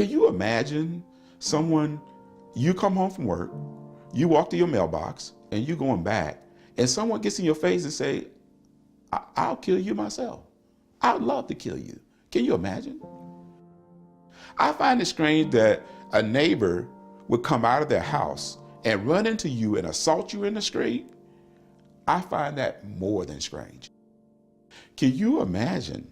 Can you imagine someone, you come home from work, you walk to your mailbox, and you going back, and someone gets in your face and say, I'll kill you myself. I'd love to kill you. Can you imagine? I find it strange that a neighbor would come out of their house and run into you and assault you in the street. I find that more than strange. Can you imagine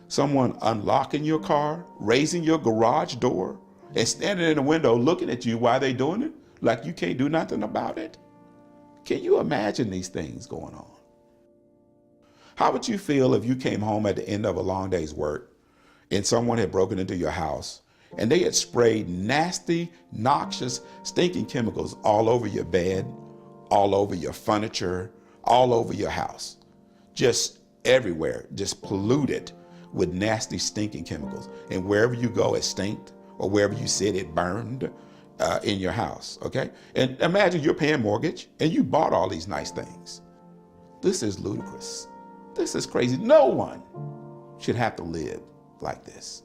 someone unlocking your car, raising your garage door, and standing in the window looking at you while they're doing it, like you can't do nothing about it? Can you imagine these things going on? How would you feel if you came home at the end of a long day's work and someone had broken into your house and they had sprayed nasty, noxious, stinking chemicals all over your bed, all over your furniture, all over your house, just everywhere, just polluted with nasty, stinking chemicals. And wherever you go, it stinked, or wherever you sit, it burned in your house, okay? And imagine you're paying mortgage and you bought all these nice things. This is ludicrous. This is crazy. No one should have to live like this.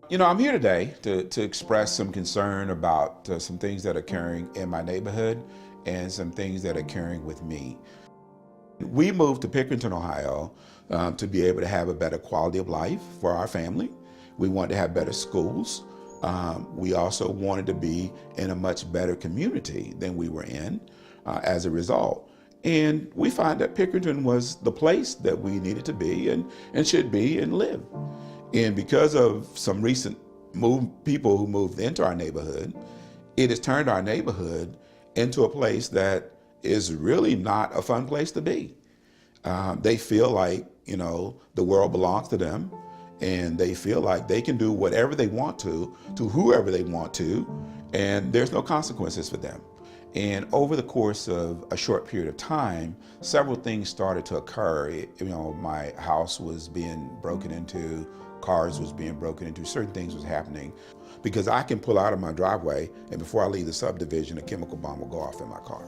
You know, I'm here today to express some concern about some things that are occurring in my neighborhood and some things that are occurring with me. We moved to Pickerington, Ohio, to be able to have a better quality of life for our family. We wanted to have better schools. We also wanted to be in a much better community than we were in as a result. And we find that Pickerington was the place that we needed to be and should be and live. And because of some recent people who moved into our neighborhood, it has turned our neighborhood into a place that is really not a fun place to be. They feel like, you know, the world belongs to them, and they feel like they can do whatever they want to whoever they want to, and there's no consequences for them. And over the course of a short period of time, several things started to occur. You know, my house was being broken into, cars was being broken into, certain things was happening. Because I can pull out of my driveway, and before I leave the subdivision, a chemical bomb will go off in my car.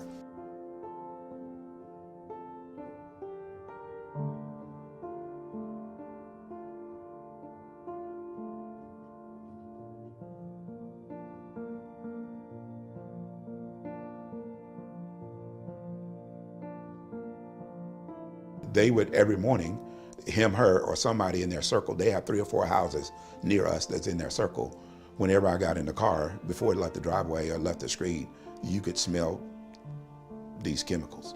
They would, every morning, him, her, or somebody in their circle, they have 3 or 4 houses near us that's in their circle. Whenever I got in the car, before it left the driveway or left the street, you could smell these chemicals.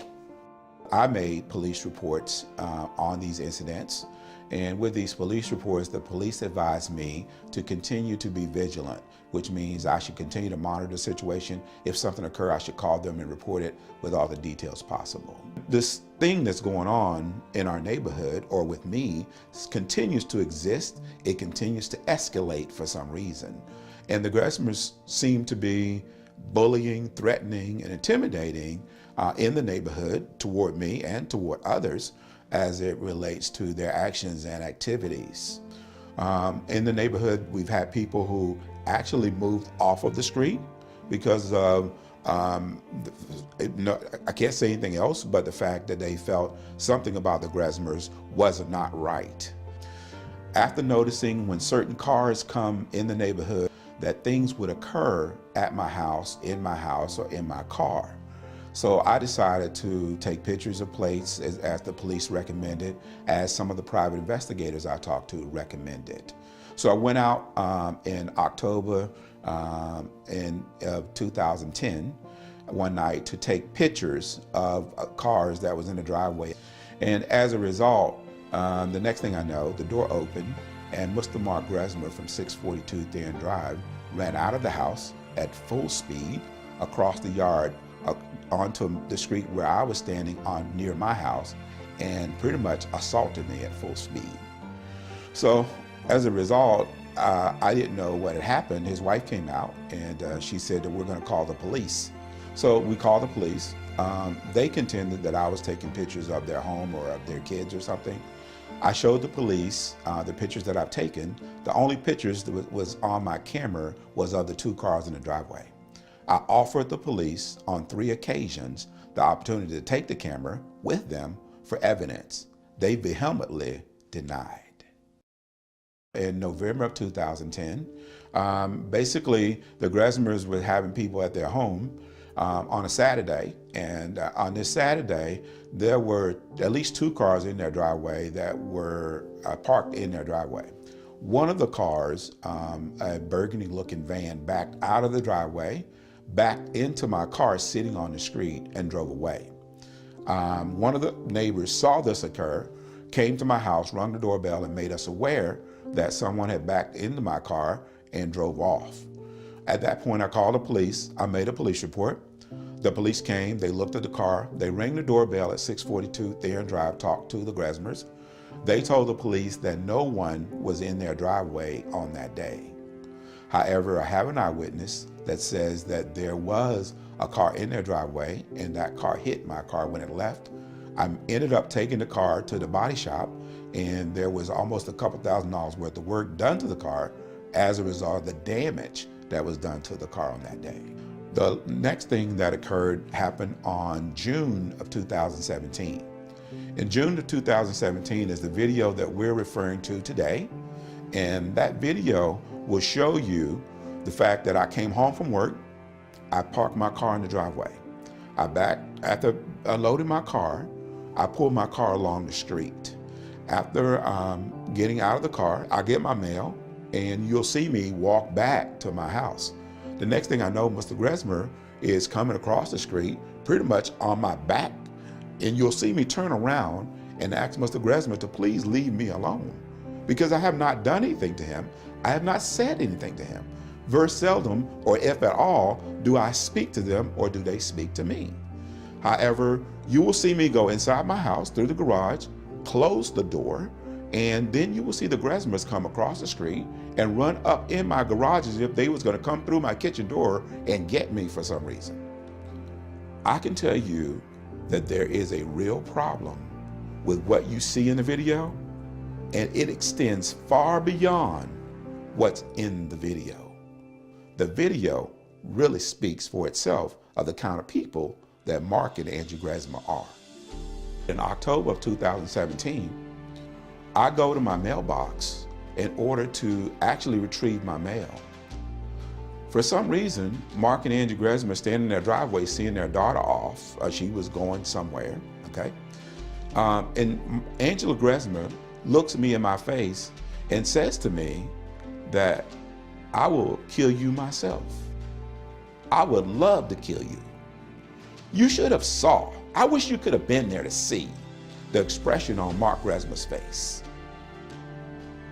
I made police reports on these incidents, and with these police reports, the police advised me to continue to be vigilant, which means I should continue to monitor the situation. If something occurs, I should call them and report it with all the details possible. This thing that's going on in our neighborhood, or with me, continues to exist. It continues to escalate for some reason. And the aggressors seem to be bullying, threatening, and intimidating in the neighborhood toward me and toward others as it relates to their actions and activities. In the neighborhood, we've had people who actually moved off of the street because of, I can't say anything else but the fact that they felt something about the aggressors was not right. After noticing when certain cars come in the neighborhood that things would occur at my house, or in my car. So I decided to take pictures of plates as the police recommended, as some of the private investigators I talked to recommended. So I went out in October of 2010, one night, to take pictures of cars that was in the driveway. And as a result, the next thing I know, the door opened and Mr. Mark Gressmer from 642 Theron Drive ran out of the house at full speed across the yard onto the street where I was standing on near my house, and pretty much assaulted me at full speed. So as a result, I didn't know what had happened. His wife came out and she said that we're going to call the police. So we called the police. They contended that I was taking pictures of their home or of their kids or something. I showed the police the pictures that I've taken. The only pictures that was on my camera was of the 2 cars in the driveway. I offered the police on 3 occasions the opportunity to take the camera with them for evidence. They vehemently denied. In November of 2010, basically the Gresmers were having people at their home on a Saturday, and on this Saturday there were at least 2 cars in their driveway that were parked in their driveway. One of the cars, a burgundy looking van, backed out of the driveway, backed into my car sitting on the street, and drove away. One of the neighbors saw this occur, came to my house, rung the doorbell, and made us aware that someone had backed into my car and drove off. At that point, I called the police. I made a police report. The police came, they looked at the car, they rang the doorbell at 642 Theron Drive, talked to the Gresmers. They told the police that no one was in their driveway on that day. However, I have an eyewitness that says that there was a car in their driveway and that car hit my car when it left. I ended up taking the car to the body shop, and there was almost a couple $1,000s worth of work done to the car as a result of the damage that was done to the car on that day. The next thing that occurred happened on June of 2017. In June of 2017 is the video that we're referring to today, and that video will show you the fact that I came home from work, I parked my car in the driveway. After unloading my car, I pulled my car along the street. After getting out of the car, I get my mail, and you'll see me walk back to my house. The next thing I know, Mr. Gresmer is coming across the street, pretty much on my back, and you'll see me turn around and ask Mr. Gresmer to please leave me alone, because I have not done anything to him. I have not said anything to him. Very seldom, or if at all, do I speak to them or do they speak to me. However, you will see me go inside my house through the garage, close the door, and then you will see the Gresmers come across the street and run up in my garage as if they was going to come through my kitchen door and get me for some reason. I can tell you that there is a real problem with what you see in the video, and it extends far beyond what's in the video. The video really speaks for itself of the kind of people that Mark and Angie Gresmer are. In October of 2017, I go to my mailbox in order to actually retrieve my mail. For some reason, Mark and Angie Gresmer standing in their driveway seeing their daughter off. She was going somewhere, okay? And Angela Gresmer looks me in my face and says to me that I will kill you myself. I would love to kill you. You should have saw. I wish you could have been there to see the expression on Mark Gresmer's face.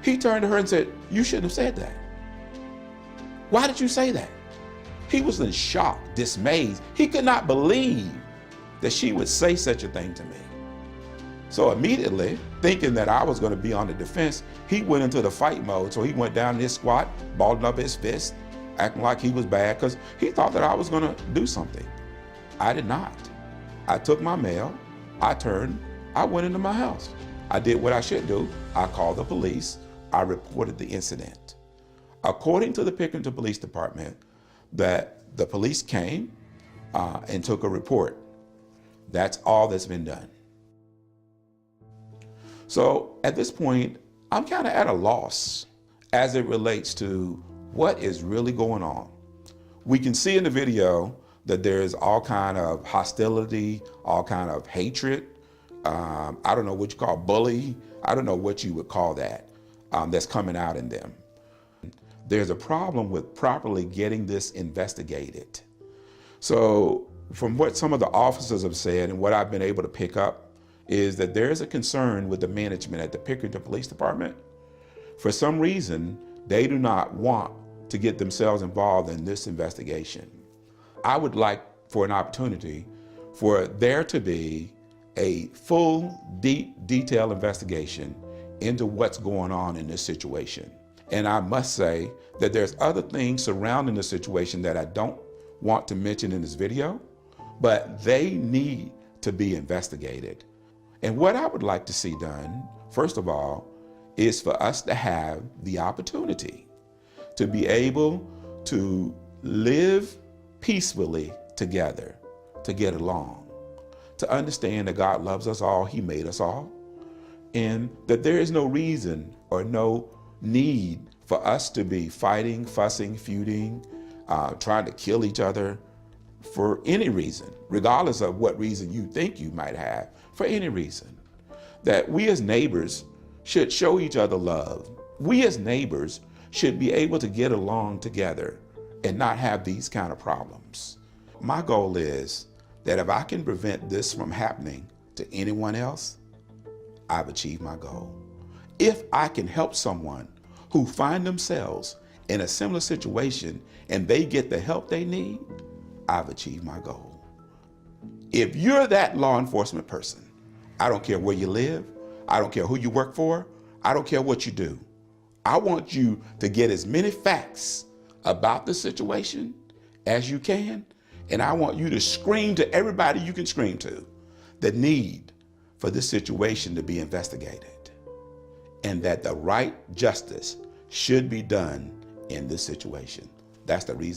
He turned to her and said, "You shouldn't have said that. Why did you say that?" He was in shock, dismayed. He could not believe that she would say such a thing to me. So immediately, thinking that I was going to be on the defense, he went into the fight mode. So he went down in his squat, balled up his fist, acting like he was bad because he thought that I was going to do something. I did not. I took my mail, I went into my house. I did what I should do. I called the police. I reported the incident. According to the Pickerington Police Department, that the police came and took a report. That's all that's been done. So at this point, I'm kind of at a loss as it relates to what is really going on. We can see in the video that there's all kind of hostility, all kind of hatred. I don't know what you call bully. I don't know what you would call that, that's coming out in them. There's a problem with properly getting this investigated. So from what some of the officers have said and what I've been able to pick up is that there is a concern with the management at the Pickerington Police Department. For some reason, they do not want to get themselves involved in this investigation. I would like for an opportunity for there to be a full, deep, detailed investigation into what's going on in this situation. And I must say that there's other things surrounding the situation that I don't want to mention in this video, but they need to be investigated. And what I would like to see done, first of all, is for us to have the opportunity to be able to live peacefully together, to get along. to understand that God loves us all, he made us all, and that there is no reason or no need for us to be fighting, fussing, feuding, trying to kill each other for any reason, regardless of what reason you think you might have, for any reason. That we as neighbors should show each other love. We as neighbors should be able to get along together and not have these kind of problems. My goal is that if I can prevent this from happening to anyone else, I've achieved my goal. If I can help someone who find themselves in a similar situation and they get the help they need, I've achieved my goal. If you're that law enforcement person, I don't care where you live, I don't care who you work for, I don't care what you do. I want you to get as many facts about the situation as you can, and I want you to scream to everybody you can scream to the need for this situation to be investigated, and that the right justice should be done in this situation. That's the reason.